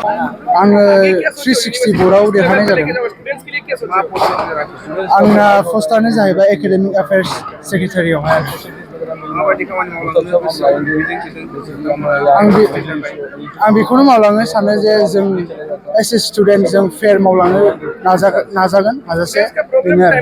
आङो 360 बर्डआव देरहानाय जादों। आंना पस्टआनो जाहैबाय एकाडेमिक एफेयार्स सेक्रेटारियावहाय। आं बेखौनो मावलांनो सानो जे जों एस ए स्टुडेन्ट जों फेयार मावलांनो नाजागोन हाजासे बेनो आरो।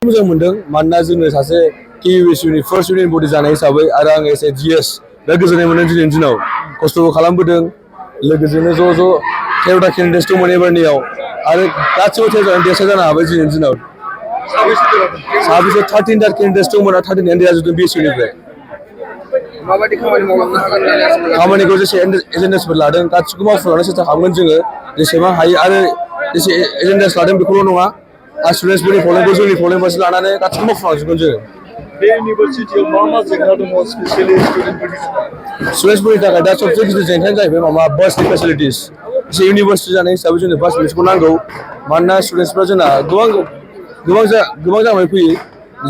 मोजां मोनदों मानोना जोङो सासे KUSUनि फार्स्ट इउनियन बडि जानाय हिसाबै आरो आं एस ए GS दा गोजोननाय मोनदों दिनैनि दिनाव खस्थ'बो खालामबोदों लोगोजोंनो ज' 13टा केन्डिडेट्स दंमोन एबारनियाव आरो गासिबो 13 देरहासार जानो हाबाय दिनैनि दिनाव। साबेसे 13टा केन्डिडेट्स दंमोन आरो 13 देरहाजोबदों BSUनिफ्राय। खामानिखौ जेसे एजेन्डासफोर लादों गासिखौबो मावफुंलांनो सेस्था खालामगोन जोङो जेसेबां हायो आरो जेसे एजेन्डास लादों बेखौल' नङा आरो स्टुडेन्टसफोरनि प्रब्लेमखौ जोंनि प्रब्लेमफोरसो लानानै गासिखौबो मावफुंलांजोबगोन जोङो। बे इउनिभारसिटियाव मा जेंना दङ स्पेसियेलि स्टुडेन्टसफोरनि थाखाय दा सबसे गिदिर जेंनायानो जाहैबाय बासनि फेसिलिटिस। एसे इउनिभारसिटि जानाय हिसाबै जोंनो बास मोनसेखौ नांगौ मानोना स्टुडेन्टसफ्रा जोंना गोबां जानानै फैयो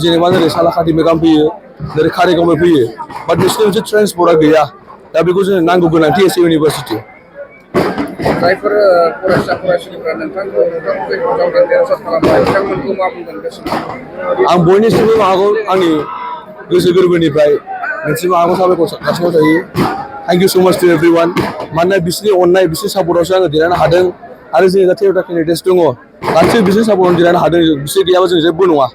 जेनेबा जेरै सालाकाटि मेगाम फैयो जेरै कारिगावनिफ्राय फैयो बाट बिसोरनि मोनसे ट्रेन्सपर्टआ गैया दा बेखौ जोंनो नांगौ गोनांथि एसे इउनिभारसिटि। जायफोर फरायसा फरायसुलिफोरा नोंथांखौ हेफाजाब देरहासार खालामबाय बिथांमोनखौ मा बुंगोन गोसोआव? आं बयनिसिमबो माबाखौ आंनि गोसो गोरबोनिफ्राय मोनसे माबाखौ साबायखर जासिनाय थायो। थेंक इउ स' माच टु एभ्रिवान मानोना बिसोरनि अननाय बिसोरनि सापर्टआवसो आङो देरहानो हादों आरो जोंनि दा 13टा केन्डिडेट्स दङ गासिबो बिसोरनि सापर्टआवनो देरहानो हादों बिसोर गैयाबा जों जेबो नङा।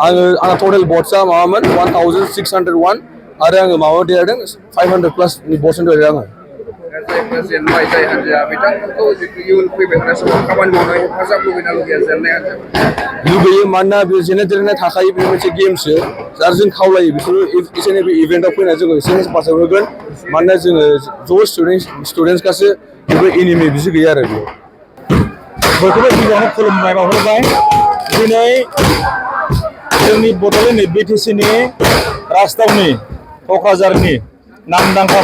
आंना टटेल भट्सआ माबामोन 1601 आरो आङो माबायाव देरहादों 500 प्लासनि भट्सजों देरहादों आङो। जायफोर जेनबाय जाय हान्जाया बिथांमोनखौ इयुन फैबाय थानाय समाव खामानि मावनाय हेफाजाब लुबैना लुबैया जेननाय हान्जाया? लुबैयो मानोना बे जेननाय देरहानाय थाखायो बे मोनसे गेमसो आरो जों खावलायो बिसोरो एसे एनै बे इभेन्टआव फैनानै जोङो एसे हेफाजाब होगोन मानोना जोङो ज' स्टुडेन्टसखासो जेबो एनिमि बिदि गैया आरो बेयाव। बयखौबो गिबियावनो खुलुमनाय बावहरबाय। दिनै जोंनि बड'लेण्ड BTCनि राजथावनि क'क्राझारनि नामदांखा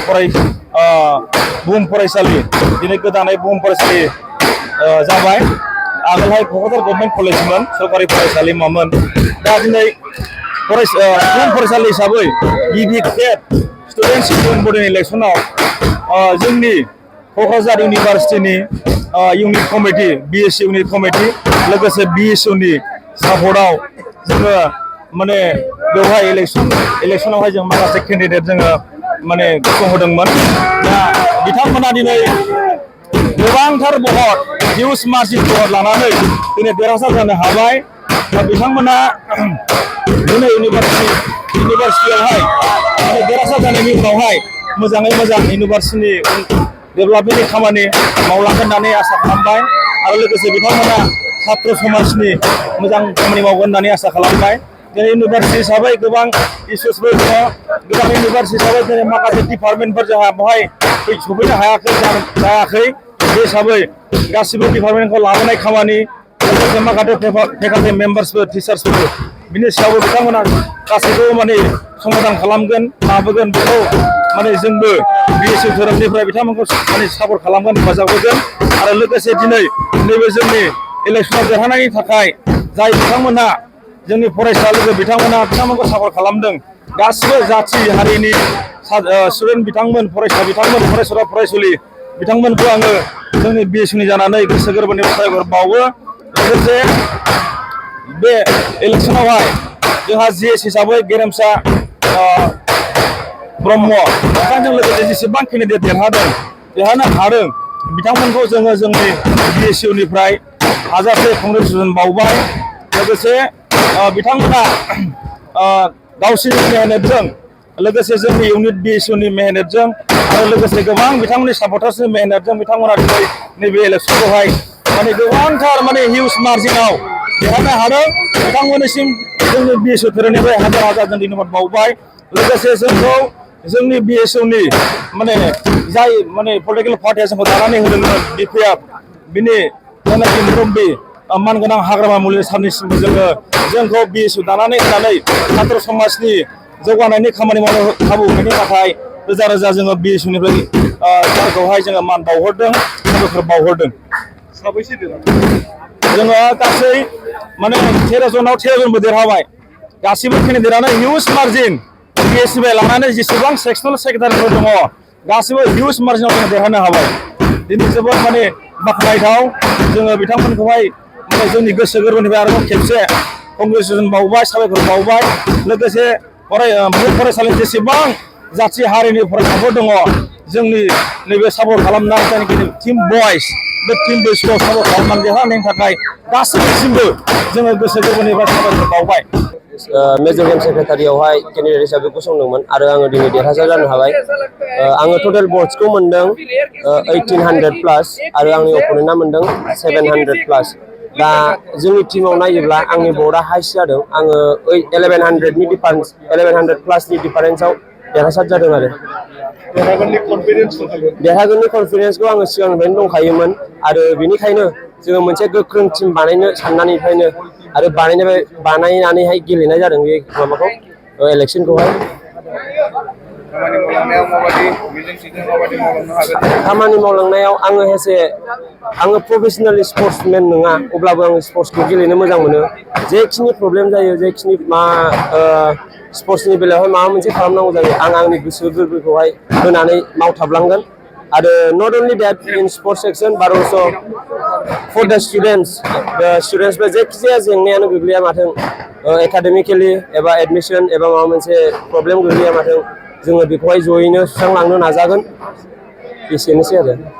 बुहुम फरायसालि दिनै गोदानै बुहुम फरायसालि जाबाय। आगोलहाय क'क्राझार गभर्नमेन्ट कलेजमोन सरकारि फरायसालिमामोन दा दिनै बुहुम फरायसालि हिसाबै गिबि खेब स्टुडेन्टस इउनियन बडिनि इलेक्सनाव जोंनि क'क्राझार इउनिभारसिटिनि unit committee BSU unit committee लोगोसे BSUनि सापर्टआव जोङो माने बेवहाय इलेक्सनावहाय जों माखासे केन्डिडेट जोङो माने गसंहोदोंमोन दा बिथांमोना दिनै गोबांथार भट हिउज मार्जिन भट लानानै दिनै देरहासार जानो हाबाय दा बिथांमोना दिनै इउनिभारसिटियावहाय माने देरहासार जानायनि उनावहाय मोजाङै मोजां इउनिभारसिटिनि डेभेलपमेन्टनि खामानि मावलांगोन होननानै आसा खालामबाय आरो लोगोसे बिथांमोना छात्र समाजनि मोजां खामानि मावगोन होननानै आसा खालामबाय। दिनै इउनिभारसिटि हिसाबै गोबां इसुसफोर दङ गोबां इउनिभारसिटि हिसाबै दिनै माखासे डिपार्टमेन्टफोर जोंहा बेवहाय सफैनो जायाखै बे हिसाबै गासिबो डिपार्टमेन्टखौ लाबोनाय खामानि लोगोसे माखासे फेकाल्टि मेम्बार्सफोर टिचार्सफोर बिनि सायावबो बिथांमोना गासैखौबो माने समाधान खालामगोन लाबोगोन बेखौ माने जोंबो BSU धोरोमनिफ्राय बिथांमोनखौ माने सापर्ट खालामगोन हेफाजाब होगोन आरो लोगोसे दिनै नैबे जोंनि इलेक्सनाव देरहानायनि थाखाय जाय बिथांमोनहा जोंनि फरायसा लोगो बिथांमोनखौ सापर्ट खालामदों गासिबो जाथि हारिनि स्टुडेन्ट बिथांमोन फरायसा बिथांमोन फरायसुला फरायसुलि बिथांमोनखौ आङो जोंनि BSUनि जानानै गोसो गोरबोनि साबायखर बावो। लोगोसे बे इलेक्सनावहाय जोंहा GS हिसाबै गेरेमसा ब्रह्म बिथांजों लोगोसे जेसेबां केन्डिडेट देरहानो हादों बिथांमोनखौ जोङो जोंनि BSUनिफ्राय हाजासे कंग्रेचुलेसन बावबाय। लोगोसे बिथांमोना गावसोरनि मेहनतजों लोगोसे जोंनि इउनिट BSUनि मेहनतजों आरो लोगोसे गोबां बिथांमोननि सापर्टार्सनि मेहनतजों बिथांमोना दिनै नैबे इलेक्सनखौहाय माने गोबांथार माने हिउज मार्जिनाव देरहानो हादों। बिथांमोननिसिम जोंनि BSU धोरोमनिफ्राय हाजार हाजार धन्यबाद बावबाय। लोगोसे जोंखौ जोंनि BSUनि माने जाय माने पलिटिकेल पार्टिया जोंखौ दानानै होदोंमोन BPF बिनि जायनाखि मुरब्बि मानगोनां हाग्रामा मुलि सारनिसिमबो जोंखौ BSU दानानै होनानै छात्र समाजनि जौगानायनि खामानि मावनो खाबु होनायनि थाखाय रोजा रोजा जोङो BSUनिफ्राय सारखौहाय जोङो मान बावहरदों साबायखर बावहरदों। जोङो गासै माने 13 जनाव 13 जनबो देरहाबाय गासिबो केन्डिडेटआनो हिउज मार्जिन बिएसनिफ्राय लानानै जेसेबां सेक्सनेल सेक्रेटारिफोर दङ गासिबो हिउज मार्जिनाव जों देरहानो हाबाय दिनै जोबोद माने बाख्नायथाव जोङो बिथांमोनखौहाय माने जोंनि गोसो गोरबोनिफ्राय आरोबाव खेबसे कंग्रेचुलेसन बावबाय साबायखर बावबाय लोगोसे फरायसालिनि जेसेबां जाथि हारिनि फरायसाफोर दङ जोंनि नैबे सापर्ट खालामनाय जायनाखि टीम बयस बे टीम बयसखौ सापर्ट खालामनानै देरहानायनि थाखाय गासैसिमबो जोङो गोसो गोरबोनिफ्राय साबायखर बावबाय मेजर गेम सेक्रेटारियावहाय केन्डिडेट हिसाबै गसंदोंमोन आरो आङो दिनै देरहासार जानो हाबाय आङो टटेल भट्सखौ मोन्दों 1800 प्लास आरो आंनि अपोनेन्टआ मोन्दों 700 प्लास दा जोंनि टीमाव नायोब्ला आंनि भटआ हाइस्ट जादों आङो 1100 प्लासनि डिफारेन्सआव देरहासार जादों आरो देरहागोननि कनफिडेन्सखौ आङो सिगांनिफ्रायनो दंखायोमोन आरो बेनिखायनो जोङो मोनसे गोख्रों टीम बानायनो साननानैफ्रायनो आरो बानायनानैहाय गेलेनाय जादों बे माबाखौ इलेक्सनखौहाय खामानि मावलांनायाव आङो प्रफेसनेल स्पर्ट्समेन नङा अब्लाबो आङो स्पर्ट्सखौ गेलेनो मोजां मोनो जेखिनि प्रब्लेम जायो जेखिनि स्पर्ट्सनि बेलायावहाय माबा मोनसे खालामनांगौ जायो आं आंनि गोसो गोरबोखौहाय होनानै मावथाबलांगोन आरो not only that in sports section but also for the स्टुडेन्ट्सफोर जायखिजाया जेंनायानो गोग्लैया माथों एकाडेमिकेलि एबा एडमिसन एबा माबा मोनसे प्रब्लेम गोग्लैया माथों जोङो बेखौहाय जयैनो सुस्रांलांनो नाजागोन एसेनोसै आरो